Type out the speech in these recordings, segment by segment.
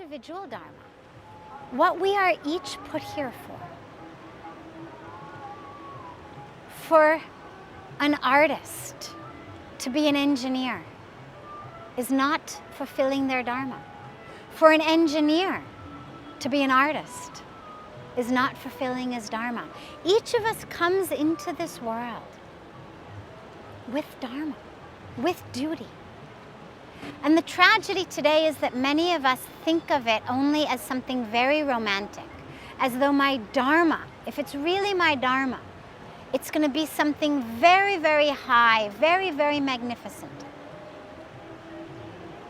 individual Dharma, what we are each put here for. For an artist to be an engineer is not fulfilling their Dharma. For an engineer to be an artist is not fulfilling his Dharma. Each of us comes into this world with Dharma, with duty. And the tragedy today is that many of us think of it only as something very romantic, as though my Dharma, if it's really my Dharma, it's going to be something very, very high, very, very magnificent.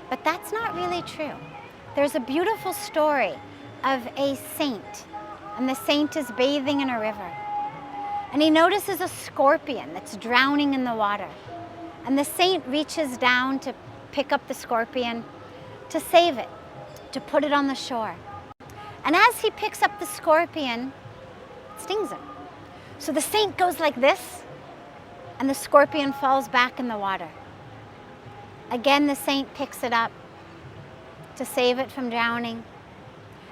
But that's not really true. There's a beautiful story of a saint, and the saint is bathing in a river. And he notices a scorpion that's drowning in the water. And the saint reaches down to pick up the scorpion, to save it, to put it on the shore. And as he picks up the scorpion, it stings him. So the saint goes like this, and the scorpion falls back in the water. Again, the saint picks it up to save it from drowning.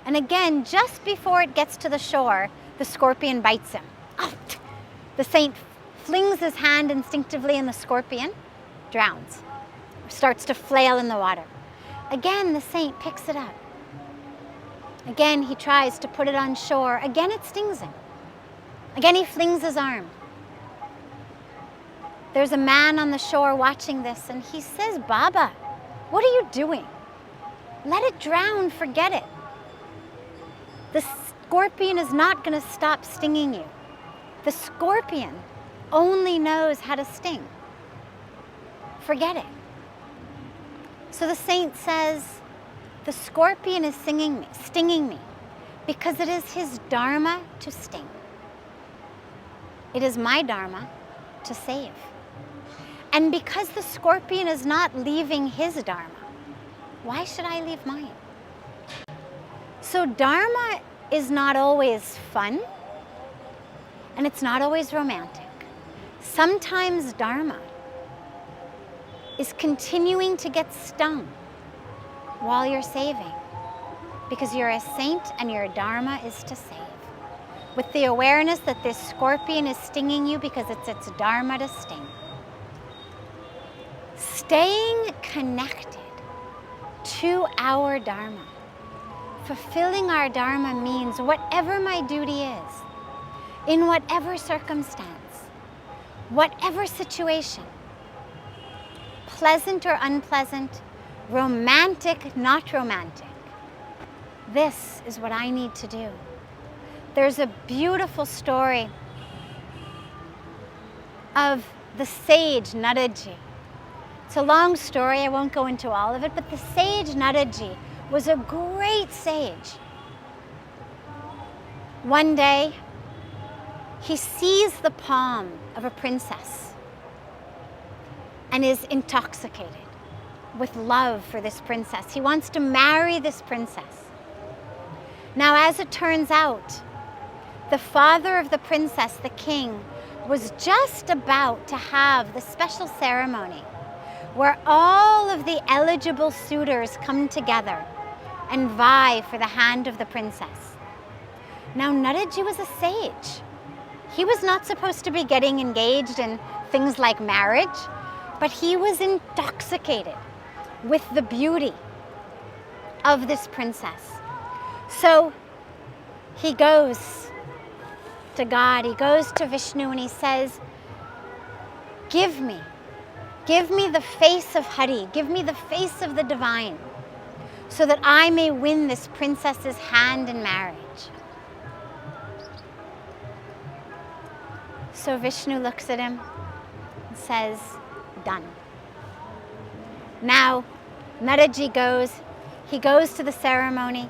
And again, just before it gets to the shore, the scorpion bites him. Oh, the saint flings his hand instinctively, and the scorpion drowns, starts to flail in the water. Again, the saint picks it up. Again, he tries to put it on shore. Again, it stings him. Again, he flings his arm. There's a man on the shore watching this, and he says, "Baba, what are you doing? Let it drown, forget it. The scorpion is not going to stop stinging you. The scorpion only knows how to sting. Forget it." So the saint says, the scorpion is stinging me because it is his Dharma to sting. It is my Dharma to save. And because the scorpion is not leaving his Dharma, why should I leave mine? So Dharma is not always fun, and it's not always romantic. Sometimes Dharma is continuing to get stung while you're saving, because you're a saint and your Dharma is to save. With the awareness that this scorpion is stinging you because it's its Dharma to sting. Staying connected to our Dharma. Fulfilling our Dharma means whatever my duty is, in whatever circumstance, whatever situation, pleasant or unpleasant, romantic, not romantic, this is what I need to do. There's a beautiful story of the Sage Naraji. It's a long story, I won't go into all of it, but the Sage Naraji was a great sage. One day, he sees the palm of a princess and is intoxicated with love for this princess. He wants to marry this princess. Now, as it turns out, the father of the princess, the king, was just about to have the special ceremony where all of the eligible suitors come together and vie for the hand of the princess. Now, Naraji was a sage. He was not supposed to be getting engaged in things like marriage, but he was intoxicated with the beauty of this princess. So he goes to God, he goes to Vishnu, and he says, give me the face of Hari, give me the face of the divine, so that I may win this princess's hand in marriage. So Vishnu looks at him and says, done. Now, Naraji goes to the ceremony,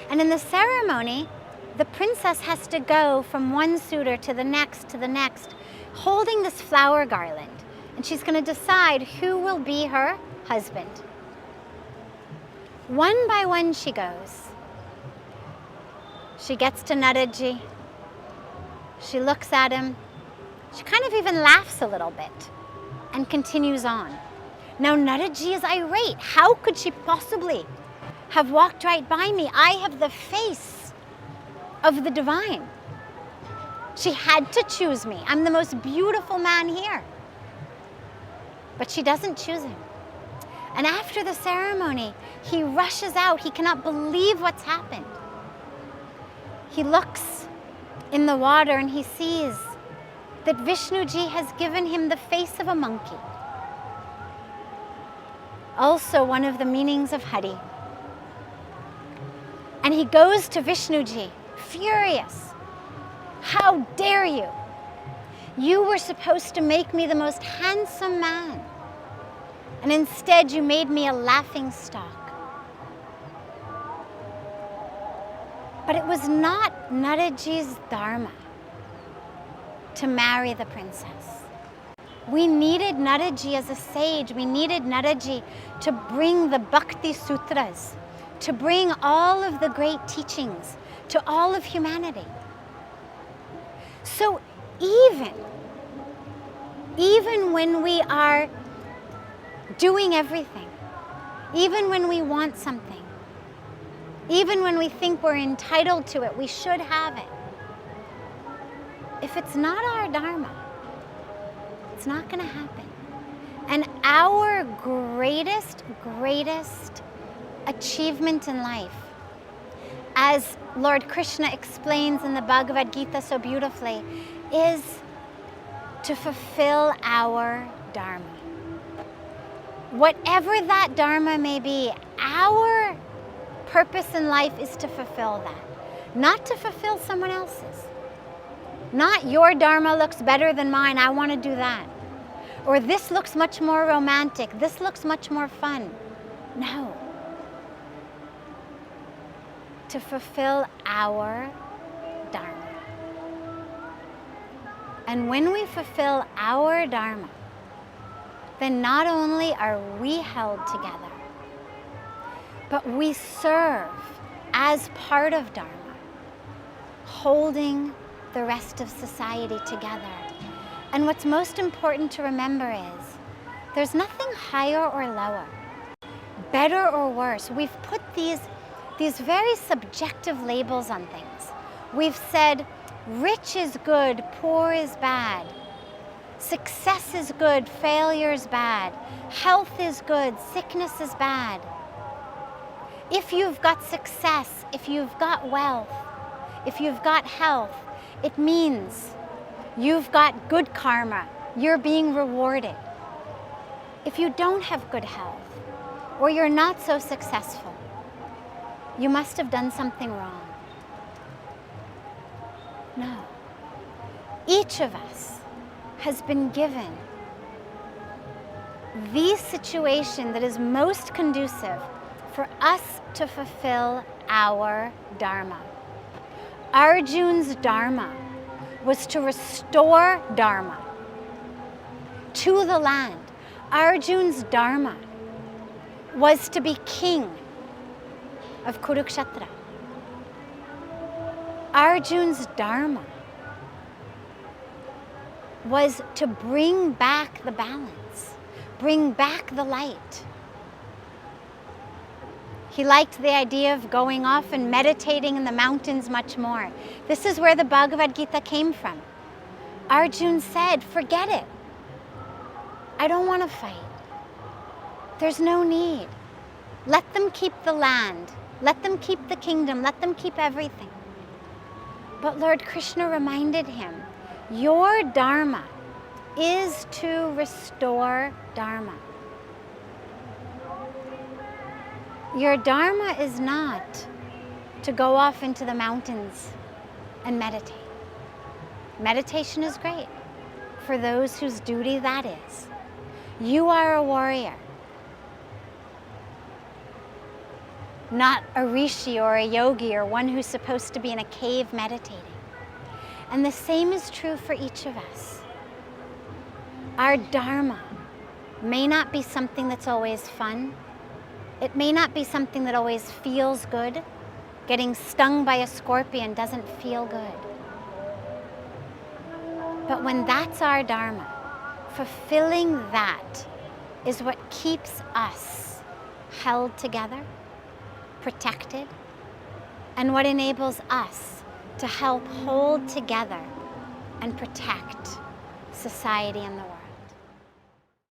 and in the ceremony, the princess has to go from one suitor to the next, holding this flower garland, and she's going to decide who will be her husband. One by one she goes. She gets to Naraji, she looks at him, she kind of even laughs a little bit, and continues on. Now Naraji is irate. How could she possibly have walked right by me. I have the face of the divine. She had to choose me. I'm the most beautiful man here. But she doesn't choose him. And after the ceremony, he rushes out. He cannot believe what's happened. He looks in the water and he sees that Vishnuji has given him the face of a monkey. Also one of the meanings of Hari. And he goes to Vishnuji, furious. How dare you? You were supposed to make me the most handsome man. And instead you made me a laughing stock. But it was not Naraji's dharma to marry the princess. We needed Naraji as a sage. We needed Naraji to bring the Bhakti Sutras, to bring all of the great teachings to all of humanity. So even when we are doing everything, even when we want something, even when we think we're entitled to it, we should have it. If it's not our dharma, it's not going to happen. And our greatest achievement in life, as Lord Krishna explains in the Bhagavad Gita so beautifully, is to fulfill our dharma. Whatever that dharma may be, our purpose in life is to fulfill that, not to fulfill someone else's. Not your dharma looks better than mine, I want to do that. Or this looks much more romantic, this looks much more fun. No. To fulfill our dharma. And when we fulfill our dharma, then not only are we held together, but we serve as part of dharma, holding the rest of society together. And what's most important to remember is there's nothing higher or lower, better or worse. We've put these very subjective labels on things. We've said rich is good, poor is bad. Success is good, failure is bad. Health is good, sickness is bad. If you've got success, if you've got wealth, if you've got health, it means you've got good karma. You're being rewarded. If you don't have good health, or you're not so successful, you must have done something wrong. No. Each of us has been given the situation that is most conducive for us to fulfill our dharma. Arjun's dharma was to restore dharma to the land. Arjun's dharma was to be king of Kurukshetra. Arjun's dharma was to bring back the balance, bring back the light. He liked the idea of going off and meditating in the mountains much more. This is where the Bhagavad Gita came from. Arjun said, forget it. I don't want to fight. There's no need. Let them keep the land. Let them keep the kingdom. Let them keep everything. But Lord Krishna reminded him, your dharma is to restore dharma. Your dharma is not to go off into the mountains and meditate. Meditation is great for those whose duty that is. You are a warrior, not a rishi or a yogi or one who's supposed to be in a cave meditating. And the same is true for each of us. Our dharma may not be something that's always fun. It may not be something that always feels good. Getting stung by a scorpion doesn't feel good. But when that's our dharma, fulfilling that is what keeps us held together protected, and what enables us to help hold together and protect society and the world.